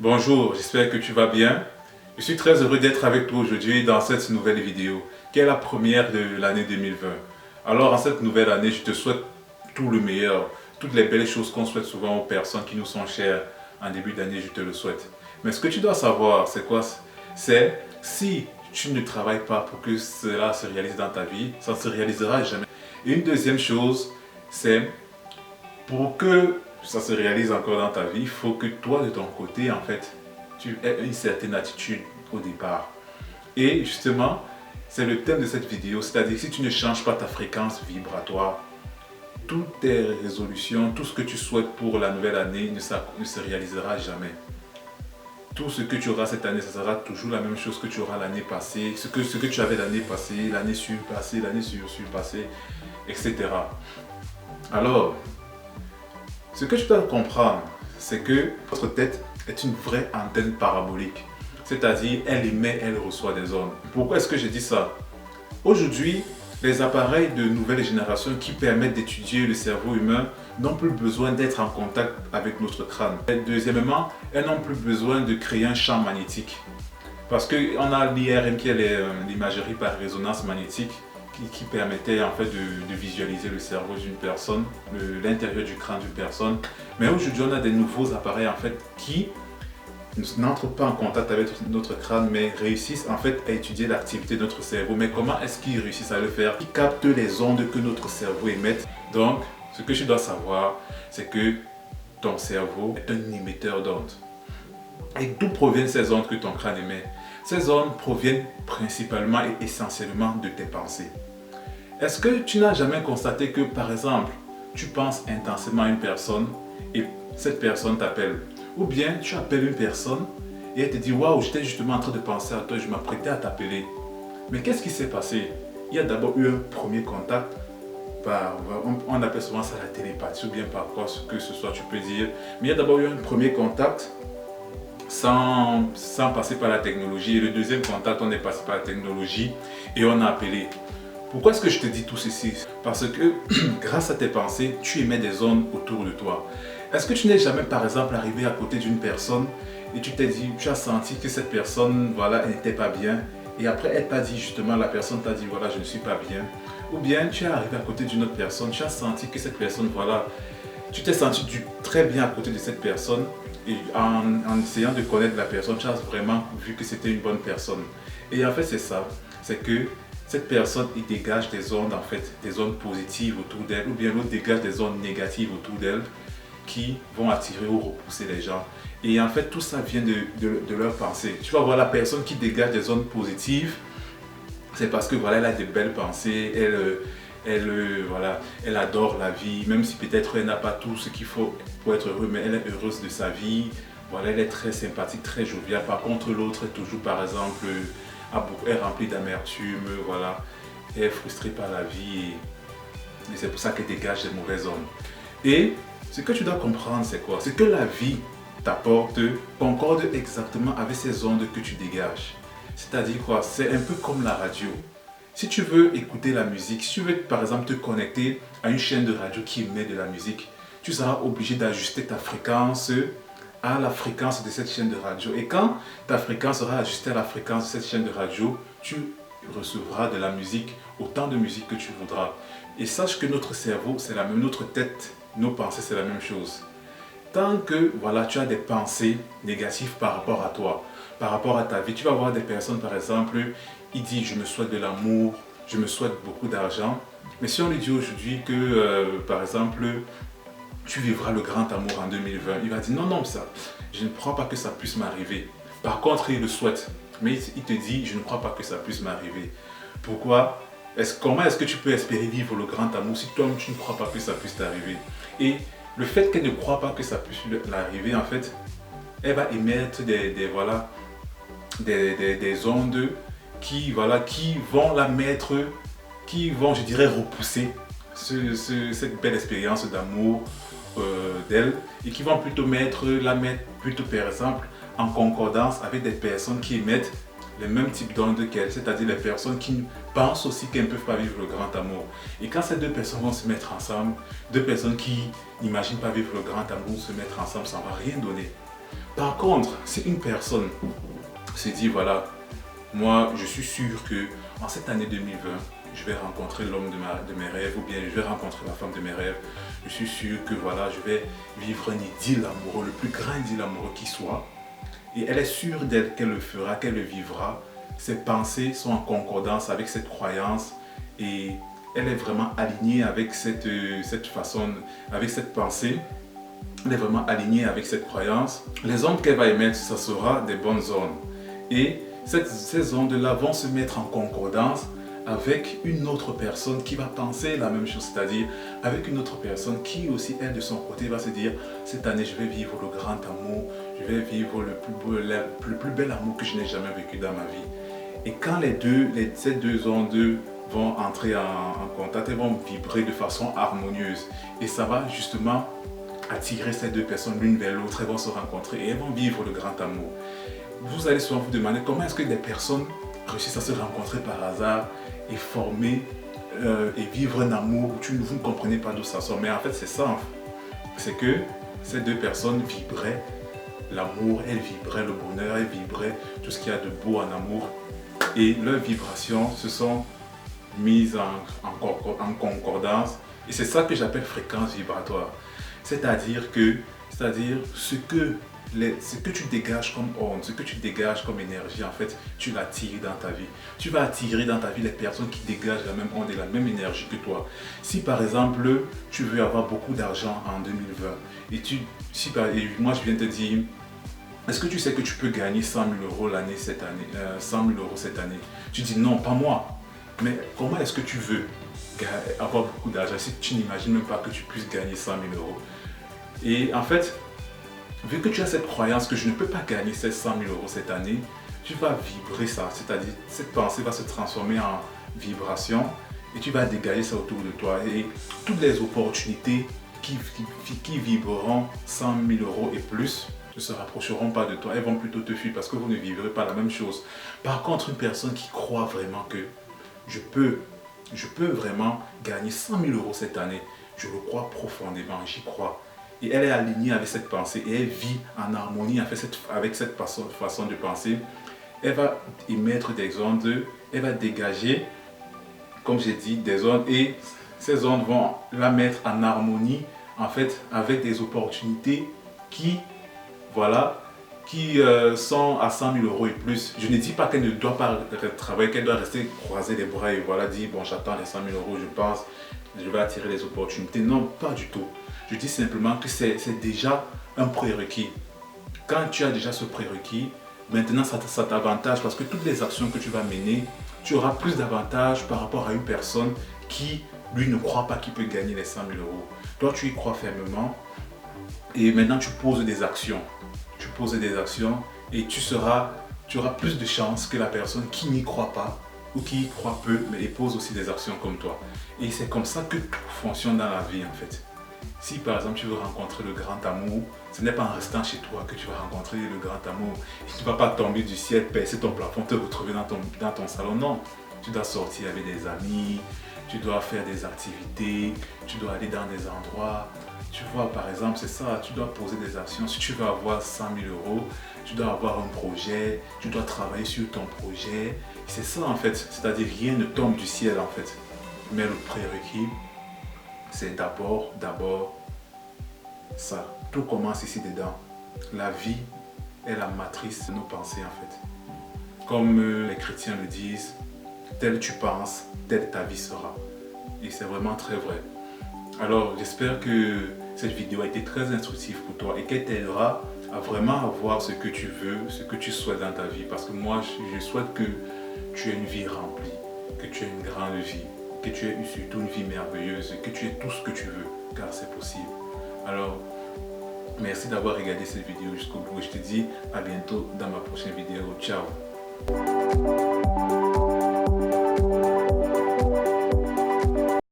Bonjour, j'espère que tu vas bien. Je suis très heureux d'être avec toi aujourd'hui dans cette nouvelle vidéo, qui est la première de l'année 2020. Alors en cette nouvelle année, je te souhaite tout le meilleur, toutes les belles choses qu'on souhaite souvent aux personnes qui nous sont chères en début d'année, je te le souhaite. Mais ce que tu dois savoir, c'est quoi? C'est si tu ne travailles pas pour que cela se réalise dans ta vie, ça ne se réalisera jamais. Et une deuxième chose, c'est pour que ça se réalise encore dans ta vie, il faut que toi de ton côté, en fait, tu aies une certaine attitude au départ. Et justement, c'est le thème de cette vidéo, c'est-à-dire que si tu ne changes pas ta fréquence vibratoire, toutes tes résolutions, tout ce que tu souhaites pour la nouvelle année ne se réalisera jamais. Tout ce que tu auras cette année, ça sera toujours la même chose que tu auras l'année passée, ce que tu avais l'année passée, l'année surpassée, l'année surpassée, etc. Alors, ce que tu dois comprendre, c'est que votre tête est une vraie antenne parabolique. C'est-à-dire, elle émet, elle reçoit des ondes. Pourquoi est-ce que je dis ça? Aujourd'hui, les appareils de nouvelle génération qui permettent d'étudier le cerveau humain n'ont plus besoin d'être en contact avec notre crâne. Et deuxièmement, elles n'ont plus besoin de créer un champ magnétique. Parce qu'on a l'IRM qui est l'imagerie par résonance magnétique qui permettait en fait de visualiser le cerveau d'une personne, l'intérieur du crâne d'une personne. Mais aujourd'hui, on a des nouveaux appareils en fait qui n'entrent pas en contact avec notre crâne, mais réussissent en fait à étudier l'activité de notre cerveau. Mais comment est-ce qu'ils réussissent à le faire? Ils captent les ondes que notre cerveau émet. Donc, ce que tu dois savoir, c'est que ton cerveau est un émetteur d'ondes. Et d'où proviennent ces ondes que ton crâne émet? Ces ondes proviennent principalement et essentiellement de tes pensées. Est-ce que tu n'as jamais constaté que, par exemple, tu penses intensément à une personne et cette personne t'appelle? Ou bien tu appelles une personne et elle te dit « Waouh, j'étais justement en train de penser à toi, je m'apprêtais à t'appeler. » Mais qu'est-ce qui s'est passé? Il y a d'abord eu un premier contact, on appelle souvent ça la télépathie ou bien par quoi que ce soit tu peux dire. Mais il y a d'abord eu un premier contact sans passer par la technologie. Et le deuxième contact, on est passé par la technologie et on a appelé. Pourquoi est-ce que je te dis tout ceci? Parce que grâce à tes pensées, tu émets des ondes autour de toi. Est-ce que tu n'es jamais par exemple arrivé à côté d'une personne et tu t'es dit, tu as senti que cette personne, voilà, elle n'était pas bien et après elle t'a dit justement, la personne t'a dit, voilà, je ne suis pas bien. Ou bien tu es arrivé à côté d'une autre personne, tu as senti que cette personne, voilà, tu t'es senti très bien à côté de cette personne et en essayant de connaître la personne, tu as vraiment vu que c'était une bonne personne. Et en fait c'est ça, c'est que cette personne, il dégage des ondes en fait, des ondes positives autour d'elle, ou bien l'autre dégage des ondes négatives autour d'elle qui vont attirer ou repousser les gens. Et en fait, tout ça vient de leur pensée. Tu vas voir la personne qui dégage des ondes positives, c'est parce que voilà, elle a de belles pensées, voilà, elle adore la vie, même si peut-être elle n'a pas tout ce qu'il faut pour être heureux, mais elle est heureuse de sa vie. Voilà, elle est très sympathique, très joviale. Par contre, l'autre est toujours, par exemple, est rempli d'amertume, voilà, elle est frustrée par la vie et c'est pour ça qu'elle dégage des mauvaises ondes. Et ce que tu dois comprendre, c'est quoi? C'est que la vie t'apporte concorde exactement avec ces ondes que tu dégages. C'est-à-dire quoi? C'est un peu comme la radio. Si tu veux écouter la musique, si tu veux par exemple te connecter à une chaîne de radio qui émet de la musique, tu seras obligé d'ajuster ta fréquence à la fréquence de cette chaîne de radio. Et quand ta fréquence sera ajustée à la fréquence de cette chaîne de radio, tu recevras de la musique, autant de musique que tu voudras. Et sache que notre cerveau, c'est la même, notre tête, nos pensées, c'est la même chose. Tant que voilà, tu as des pensées négatives par rapport à toi, par rapport à ta vie, tu vas voir des personnes par exemple, ils disent je me souhaite de l'amour, je me souhaite beaucoup d'argent. Mais si on lui dit aujourd'hui que par exemple, tu vivras le grand amour en 2020, il va dire non, non, ça, je ne crois pas que ça puisse m'arriver. Par contre, il le souhaite, mais il te dit je ne crois pas que ça puisse m'arriver. Pourquoi? Comment est-ce que tu peux espérer vivre le grand amour si toi tu ne crois pas que ça puisse t'arriver? Et le fait qu'elle ne croit pas que ça puisse l'arriver, en fait, elle va émettre voilà, des ondes qui vont la mettre, qui vont, je dirais, repousser cette belle expérience d'amour d'elle et qui vont plutôt la mettre plutôt par exemple en concordance avec des personnes qui émettent les mêmes types d'ondes qu'elle, c'est-à-dire les personnes qui pensent aussi qu'elles ne peuvent pas vivre le grand amour. Et quand ces deux personnes vont se mettre ensemble, deux personnes qui n'imaginent pas vivre le grand amour se mettre ensemble, ça ne va rien donner. Par contre, si une personne se dit, voilà, moi je suis sûr que en cette année 2020, je vais rencontrer l'homme de mes rêves, ou bien je vais rencontrer la femme de mes rêves, je suis sûr que voilà, je vais vivre un idylle amoureux, le plus grand idylle amoureux qui soit, et elle est sûre d'elle qu'elle le fera, qu'elle le vivra. Ses pensées sont en concordance avec cette croyance, et elle est vraiment alignée avec cette façon, avec cette pensée. Elle est vraiment alignée avec cette croyance. Les ondes qu'elle va émettre, ça sera des bonnes ondes. Et ces ondes-là vont se mettre en concordance avec une autre personne qui va penser la même chose, c'est-à-dire avec une autre personne qui aussi, elle, de son côté, va se dire, cette année, je vais vivre le grand amour, je vais vivre le plus bel amour que je n'ai jamais vécu dans ma vie. Et quand ces deux ondes vont entrer en contact, elles vont vibrer de façon harmonieuse. Et ça va justement attirer ces deux personnes l'une vers l'autre, elles vont se rencontrer et elles vont vivre le grand amour. Vous allez souvent vous demander comment est-ce que des personnes réussissent à se rencontrer par hasard et former et vivre un amour où vous ne comprenez pas d'où ça sort. Mais en fait, c'est ça. C'est que ces deux personnes vibraient l'amour, elles vibraient le bonheur, elles vibraient tout ce qu'il y a de beau en amour. Et leurs vibrations se sont mises en concordance. Et c'est ça que j'appelle fréquence vibratoire. C'est-à-dire ce que tu dégages comme onde, ce que tu dégages comme énergie, en fait, tu l'attires dans ta vie. Tu vas attirer dans ta vie les personnes qui dégagent la même onde et la même énergie que toi. Si par exemple, tu veux avoir beaucoup d'argent en 2020, et moi je viens te dire, est-ce que tu sais que tu peux gagner 100 000 euros cette année? Tu dis non, pas moi. Mais comment est-ce que tu veux avoir beaucoup d'argent si tu n'imagines même pas que tu puisses gagner 100 000 euros? Et en fait, vu que tu as cette croyance que je ne peux pas gagner ces 100 000 euros cette année, tu vas vibrer ça, c'est-à-dire cette pensée va se transformer en vibration et tu vas dégager ça autour de toi. Et toutes les opportunités qui vibreront 100 000 euros et plus ne se rapprocheront pas de toi, elles vont plutôt te fuir parce que vous ne vivrez pas la même chose. Par contre, une personne qui croit vraiment que je peux vraiment gagner 100 000 euros cette année, je le crois profondément, j'y crois. Et elle est alignée avec cette pensée et elle vit en harmonie avec cette façon de penser. Elle va émettre des ondes, elle va dégager, comme j'ai dit, des ondes et ces ondes vont la mettre en harmonie en fait avec des opportunités qui sont à 100 000 euros et plus. Je ne dis pas qu'elle ne doit pas travailler, qu'elle doit rester croiser les bras et voilà, dire bon, j'attends les 100 000 euros, je pense, je vais attirer les opportunités. Non, pas du tout. Je dis simplement que c'est déjà un prérequis. Quand tu as déjà ce prérequis, maintenant ça t'avantage parce que toutes les actions que tu vas mener, tu auras plus d'avantages par rapport à une personne qui, lui, ne croit pas qu'il peut gagner les 100 000 euros. Toi, tu y crois fermement et maintenant tu poses des actions. Tu poses des actions et tu auras plus de chances que la personne qui n'y croit pas ou qui y croit peu, mais pose aussi des actions comme toi. Et c'est comme ça que tout fonctionne dans la vie en fait. Si par exemple tu veux rencontrer le grand amour, ce n'est pas en restant chez toi que tu vas rencontrer le grand amour. Tu ne vas pas tomber du ciel, percer ton plafond, te retrouver dans ton salon. Non, tu dois sortir avec des amis, tu dois faire des activités, tu dois aller dans des endroits. Tu vois, par exemple, c'est ça, tu dois poser des actions. Si tu veux avoir 100 000 euros, tu dois avoir un projet, tu dois travailler sur ton projet. C'est ça en fait, c'est-à-dire rien ne tombe du ciel en fait. Mais le prérequis, c'est d'abord ça. Tout commence ici dedans. La vie est la matrice de nos pensées en fait. Comme les chrétiens le disent, tel tu penses, telle ta vie sera. Et c'est vraiment très vrai. Alors j'espère que cette vidéo a été très instructive pour toi et qu'elle t'aidera à vraiment avoir ce que tu veux, ce que tu souhaites dans ta vie. Parce que moi, je souhaite que tu aies une vie remplie, que tu aies une grande vie, que tu aies surtout une vie merveilleuse, que tu aies tout ce que tu veux, car c'est possible. Alors, merci d'avoir regardé cette vidéo jusqu'au bout. Je te dis à bientôt dans ma prochaine vidéo. Ciao!